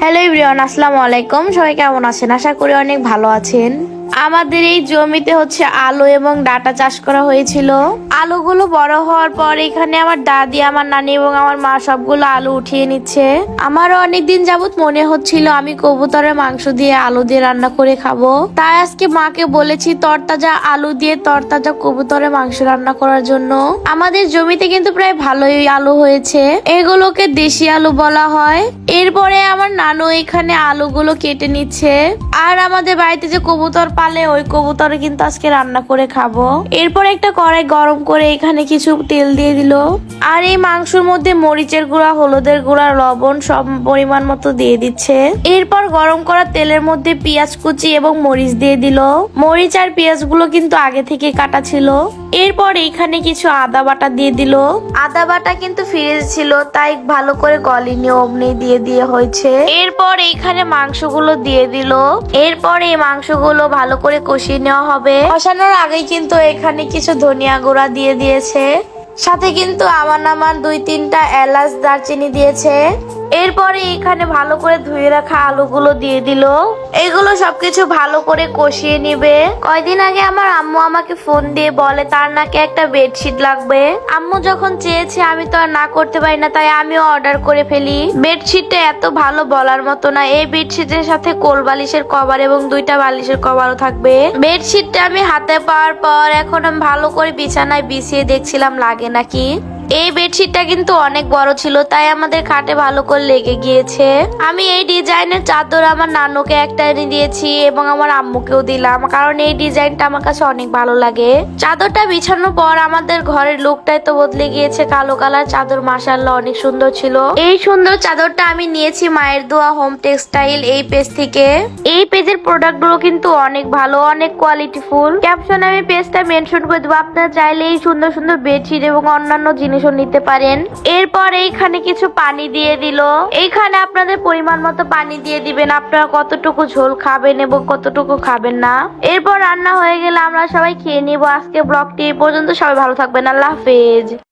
Hello everyone, আসসালামু আলাইকুম। সবাই কেমন আছেন? আশা করি অনেক ভালো আছেন। আমাদের এই জমিতে আলু এবং ডাঁটা চাষ করা হয়েছিল। আলুগুলো বড় হওয়ার পর এখানে আমার দাদি, আমার নানি এবং আমার মা সবগুলো আলু উঠিয়ে নিচ্ছে। আমারও অনেকদিন যাবত মনে হচ্ছিল আমি কবুতরের মাংস দিয়ে আলু দিয়ে রান্না করে খাবো। তাই আজকে মাকে বলেছি তরতাজা আলু দিয়ে তরতাজা কবুতরের মাংস রান্না করার জন্য। আমাদের জমিতে কিন্তু প্রায় ভালোই আলু হয়েছে। এগুলোকে দেশি আলু বলা হয়। এরপরে আমার নানু এখানে আলুগুলো কেটে নিচ্ছে। আর আমাদের বাড়িতে যে কবুতর পালে ওই কবুতরে কিন্তু আজকে রান্না করে খাবো। এরপর একটা কড়াই গরম করে এখানে কিছু তেল দিয়ে দিল। আর এই মাংসের মধ্যে মরিচের গুঁড়া, হলুদের গুঁড়া, লবণ সব পরিমাণ মতো দিয়ে দিচ্ছে। এরপর গরম করা তেলের মধ্যে পেঁয়াজ কুচি এবং মরিচ দিয়ে দিল। মরিচ আর পেঁয়াজ গুলো কিন্তু আগে থেকে কাটা ছিল। এরপর এখানে কিছু আদা বাটা দিয়ে দিল। আদা বাটা কিন্তু ফ্রিজ ছিল, তাই ভালো করে গলিনি, অমনি দিয়ে হয়েছে। এরপর এইখানে মাংসগুলো দিয়ে দিল। এরপর এই মাংসগুলো ভালো করে কষিয়ে নেওয়া হবে। কষানোর আগেই কিন্তু এখানে কিছু ধনিয়া গুঁড়া দিয়ে দিয়েছে। সাথে কিন্তু আমার 2-3টা এলাচ, দারচিনি দিয়েছে। এরপরে এখানে ভালো করে ধুয়ে রাখা আলুগুলো দিয়ে দিল। এগুলো সবকিছু ভালো করে কষিয়ে নিবে। কয়দিন আগে আমার আম্মু আমাকে ফোন দিয়ে বলে তার নাকি একটা বেডশিট লাগবে। আম্মু যখন চেয়েছে আমি তো আর না করতে পারি না, তাই আমিও অর্ডার করে ফেলি। বেডশিটটা এত ভালো বলার মতো না। এই বেডশিটের সাথে কোল বালিশের কভার এবং 2টা বালিশের কভারও থাকবে। বেডশিটটা আমি হাতে পাওয়ার পর এখন আমি ভালো করে বিছানায় বিছিয়ে দেখছিলাম লাগে নাকি। এই বেডশিটটা কিন্তু অনেক বড় ছিল, তাই আমাদের খাটে ভালো করে লেগে গিয়েছে। আমি এই ডিজাইনের চাদর আমার নানুকে একটা এনে দিয়েছি এবং আমার আম্মুকেও দিলাম, কারণ এই ডিজাইনটা আমার কাছে অনেক ভালো লাগে। চাদরটা বিছানোর পর আমাদের ঘরের লুকটাই তো বদলে গিয়েছে। কালো কালার চাদর, মাশাআল্লাহ অনেক সুন্দর ছিল। এই সুন্দর চাদরটা আমি নিয়েছি মায়ের দোয়া হোম টেক্সটাইল এই পেজ থেকে। এই পেজের প্রোডাক্ট গুলো কিন্তু অনেক ভালো, অনেক কোয়ালিটিফুল। ক্যাপশনে আমি পেজটা মেনশন করে দেবো, আপনারা চাইলে এই সুন্দর সুন্দর বেডশিট এবং অন্যান্য জিনিসও নিতে পারেন। এরপর এইখানে কিছু পানি দিয়ে দিল। এইখানে আপনাদের পরিমাণ মতো পানি দিয়ে দিবেন, আপনারা কতটুকু ঝোল খাবেন এবং কতটুকু খাবেন না। এরপর রান্না হয়ে গেলে আমরা সবাই খেয়ে নিব। আজকে ব্লগটি এই পর্যন্ত। সবাই ভালো থাকবেন। আল্লাহ হাফেজ।